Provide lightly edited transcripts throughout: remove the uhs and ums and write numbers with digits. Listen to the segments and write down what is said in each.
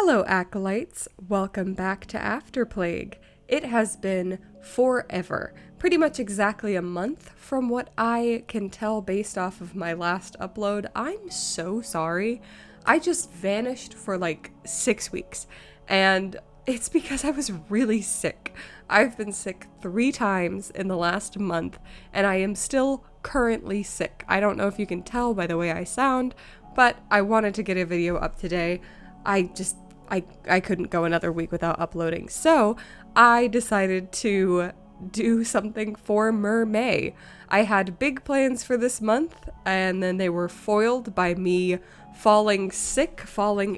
Hello, acolytes. Welcome back to After Plague. It has been forever, pretty much exactly a month from what I can tell based off of my last upload. I'm so sorry. I just vanished for like 6 weeks, and it's because I was really sick. I've been sick 3 times in the last month, and I am still currently sick. I don't know if you can tell by the way I sound, but I wanted to get a video up today. I couldn't go another week without uploading. So I decided to do something for MerMay. I had big plans for this month, and then they were foiled by me falling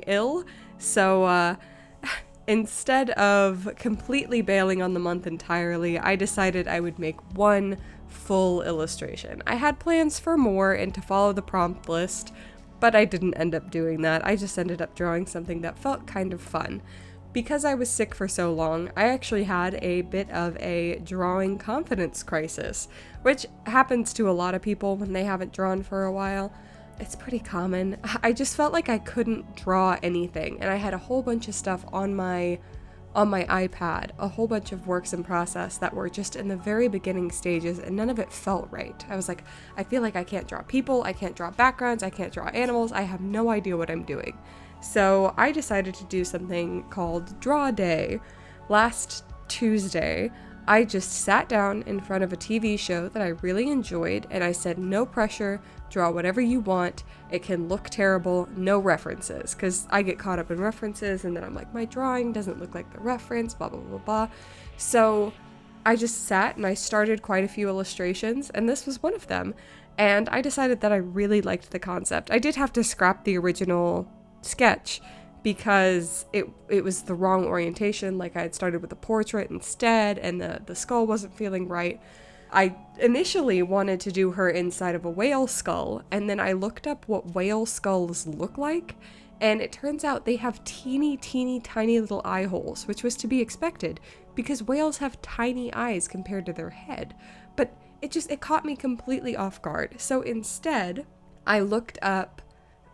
ill. So instead of completely bailing on the month entirely, I decided I would make one full illustration. I had plans for more and to follow the prompt list, but I didn't end up doing that. I just ended up drawing something that felt kind of fun. Because I was sick for so long, I actually had a bit of a drawing confidence crisis, which happens to a lot of people when they haven't drawn for a while. It's pretty common. I just felt like I couldn't draw anything, and I had a whole bunch of stuff on my iPad, a whole bunch of works in process that were just in the very beginning stages, and none of it felt right. I was like, I feel like I can't draw people, I can't draw backgrounds, I can't draw animals, I have no idea what I'm doing. So I decided to do something called Draw Day. Last Tuesday, I just sat down in front of a TV show that I really enjoyed, and I said, no pressure, draw whatever you want, it can look terrible, no references, because I get caught up in references, and then I'm like, my drawing doesn't look like the reference, blah, blah, blah, blah. So I just sat and I started quite a few illustrations, and this was one of them, and I decided that I really liked the concept. I did have to scrap the original sketch, because it was the wrong orientation. Like, I had started with a portrait instead, and the skull wasn't feeling right. I initially wanted to do her inside of a whale skull, and then I looked up what whale skulls look like, and it turns out they have teeny tiny little eye holes, which was to be expected, because whales have tiny eyes compared to their head. But it caught me completely off guard. So instead, I looked up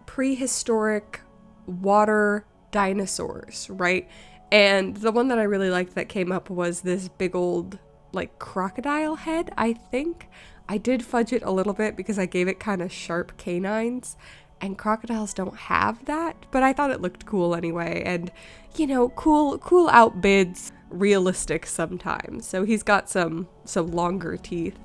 prehistoric water dinosaurs, right? And the one that I really liked that came up was this big old, like, crocodile head, I think. I did fudge it a little bit because I gave it kind of sharp canines, and crocodiles don't have that, but I thought it looked cool anyway, and, you know, cool outbids realistic sometimes. So he's got some longer teeth.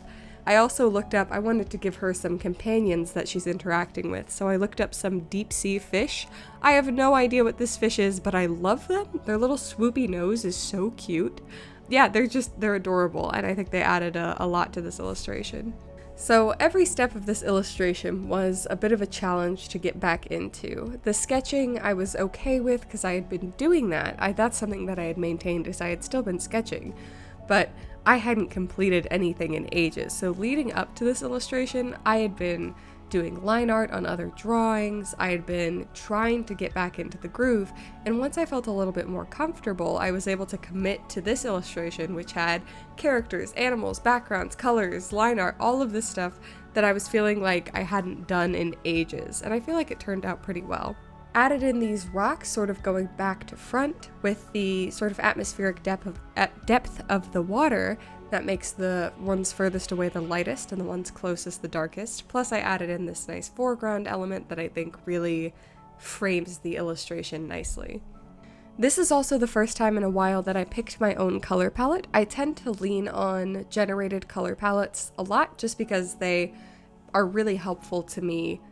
I also looked up, I wanted to give her some companions that she's interacting with, so I looked up some deep sea fish. I have no idea what this fish is, but I love them. Their little swoopy nose is so cute. Yeah, they're adorable, and I think they added a lot to this illustration. So every step of this illustration was a bit of a challenge to get back into. The sketching I was okay with because I had been doing that. That's something that I had maintained, is I had still been sketching, but I hadn't completed anything in ages. So leading up to this illustration, I had been doing line art on other drawings, I had been trying to get back into the groove, and once I felt a little bit more comfortable, I was able to commit to this illustration, which had characters, animals, backgrounds, colors, line art, all of this stuff that I was feeling like I hadn't done in ages, and I feel like it turned out pretty well. Added in these rocks sort of going back to front with the sort of atmospheric depth of the water that makes the ones furthest away the lightest and the ones closest the darkest. Plus I added in this nice foreground element that I think really frames the illustration nicely. This is also the first time in a while that I picked my own color palette. I tend to lean on generated color palettes a lot just because they are really helpful to me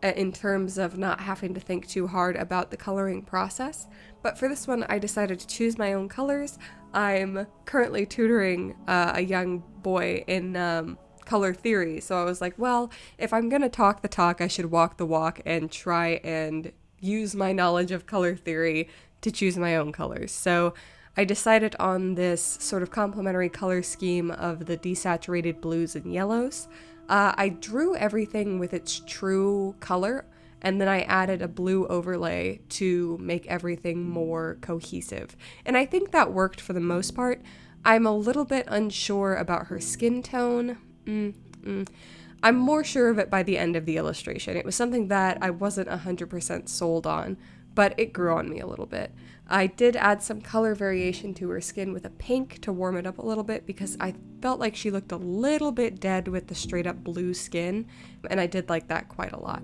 in terms of not having to think too hard about the coloring process. But for this one, I decided to choose my own colors. I'm currently tutoring a young boy in color theory, so I was like, well, if I'm gonna talk the talk, I should walk the walk and try and use my knowledge of color theory to choose my own colors. So I decided on this sort of complementary color scheme of the desaturated blues and yellows. I drew everything with its true color, and then I added a blue overlay to make everything more cohesive. And I think that worked for the most part. I'm a little bit unsure about her skin tone. I'm more sure of it by the end of the illustration. It was something that I wasn't 100% sold on but it grew on me a little bit. I did add some color variation to her skin with a pink to warm it up a little bit because I felt like she looked a little bit dead with the straight up blue skin, and I did like that quite a lot.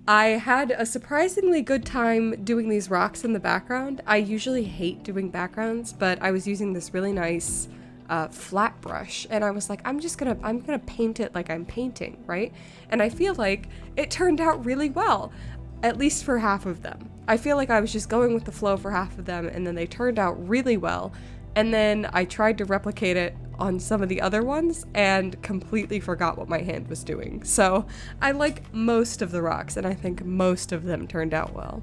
I had a surprisingly good time doing these rocks in the background. I usually hate doing backgrounds, but I was using this really nice flat brush, and I was like, I'm gonna paint it like I'm painting, right? And I feel like it turned out really well, at least for half of them. I feel like I was just going with the flow for half of them, and then they turned out really well. And then I tried to replicate it on some of the other ones and completely forgot what my hand was doing. So I like most of the rocks, and I think most of them turned out well.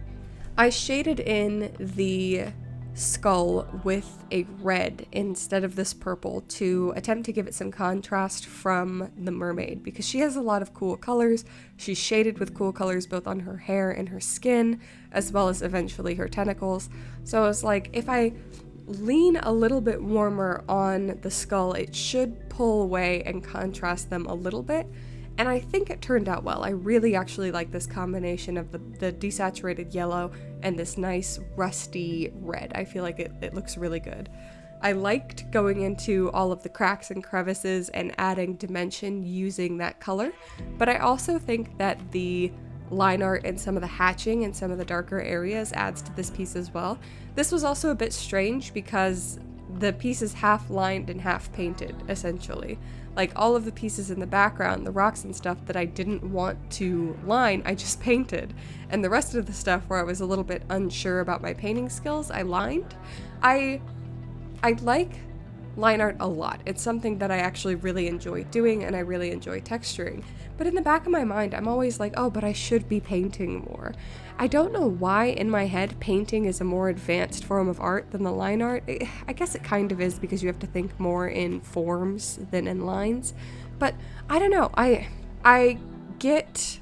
I shaded in the skull with a red instead of this purple to attempt to give it some contrast from the mermaid, because she has a lot of cool colors. She's shaded with cool colors both on her hair and her skin, as well as eventually her tentacles. So I was like, if I lean a little bit warmer on the skull, it should pull away and contrast them a little bit. And I think it turned out well. I really actually like this combination of the desaturated yellow and this nice rusty red. I feel like it looks really good. I liked going into all of the cracks and crevices and adding dimension using that color, but I also think that the line art and some of the hatching and some of the darker areas adds to this piece as well. This was also a bit strange because the piece is half lined and half painted, essentially. Like all of the pieces in the background, the rocks and stuff that I didn't want to line, I just painted. And the rest of the stuff where I was a little bit unsure about my painting skills, I lined. I like line art a lot. It's something that I actually really enjoy doing, and I really enjoy texturing. But in the back of my mind, I'm always like, oh, but I should be painting more. I don't know why in my head painting is a more advanced form of art than the line art. I guess it kind of is, because you have to think more in forms than in lines. But I don't know. I get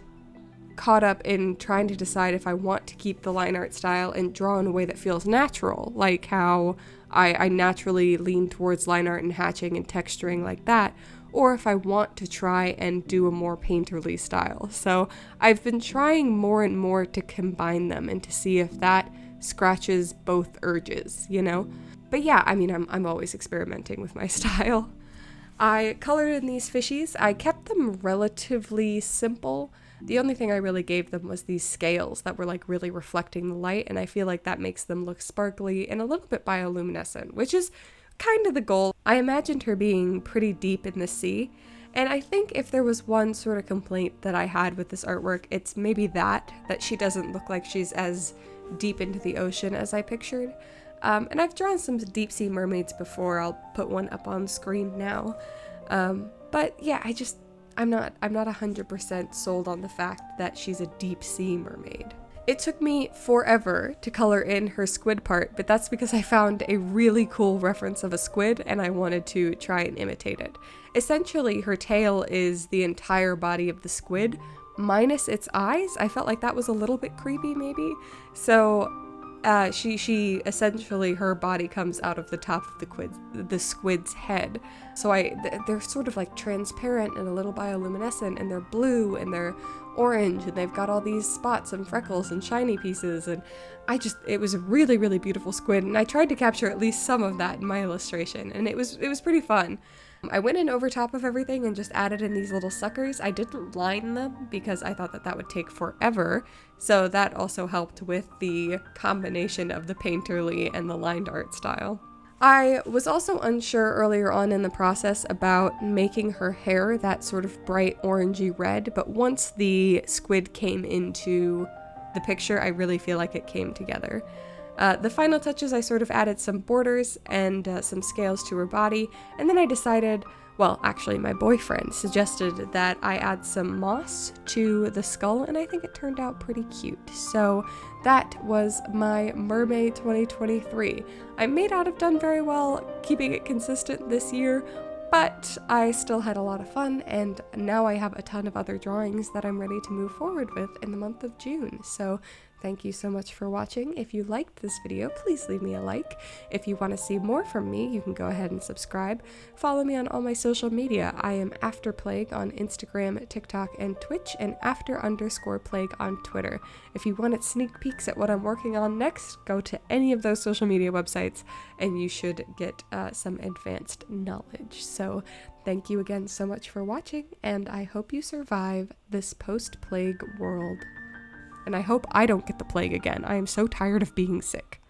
caught up in trying to decide if I want to keep the line art style and draw in a way that feels natural, like how I naturally lean towards line art and hatching and texturing like that, or if I want to try and do a more painterly style. So I've been trying more and more to combine them and to see if that scratches both urges, you know? But yeah, I mean, I'm always experimenting with my style. I colored in these fishies. I kept them relatively simple. The only thing I really gave them was these scales that were like really reflecting the light, and I feel like that makes them look sparkly and a little bit bioluminescent, which is kind of the goal. I imagined her being pretty deep in the sea, and I think if there was one sort of complaint that I had with this artwork, it's maybe that she doesn't look like she's as deep into the ocean as I pictured. And I've drawn some deep sea mermaids before. I'll put one up on screen now. But yeah, I'm not 100% sold on the fact that she's a deep sea mermaid. It took me forever to color in her squid part, but that's because I found a really cool reference of a squid and I wanted to try and imitate it. Essentially, her tail is the entire body of the squid, minus its eyes. I felt like that was a little bit creepy, maybe. So she essentially, her body comes out of the top of the squid's head. So they're sort of like transparent and a little bioluminescent, and they're blue and they're orange, and they've got all these spots and freckles and shiny pieces, and it was a really, really beautiful squid, and I tried to capture at least some of that in my illustration, and it was pretty fun. I went in over top of everything and just added in these little suckers. I didn't line them because I thought that would take forever, so that also helped with the combination of the painterly and the lined art style. I was also unsure earlier on in the process about making her hair that sort of bright orangey red, but once the squid came into the picture, I really feel like it came together. The final touches, I sort of added some borders and some scales to her body, and then I decided, well, actually my boyfriend suggested that I add some moss to the skull, and I think it turned out pretty cute. So that was my MerMay 2023. I may not have done very well keeping it consistent this year, but I still had a lot of fun, and now I have a ton of other drawings that I'm ready to move forward with in the month of June. So Thank you so much for watching. If you liked this video, please leave me a like. If you want to see more from me, you can go ahead and subscribe. Follow me on all my social media. I am AfterPlague on Instagram, TikTok, and Twitch, and after_plague on Twitter. If you wanted sneak peeks at what I'm working on next, go to any of those social media websites and you should get some advanced knowledge. So thank you again so much for watching, and I hope you survive this post-plague world. And I hope I don't get the plague again. I am so tired of being sick.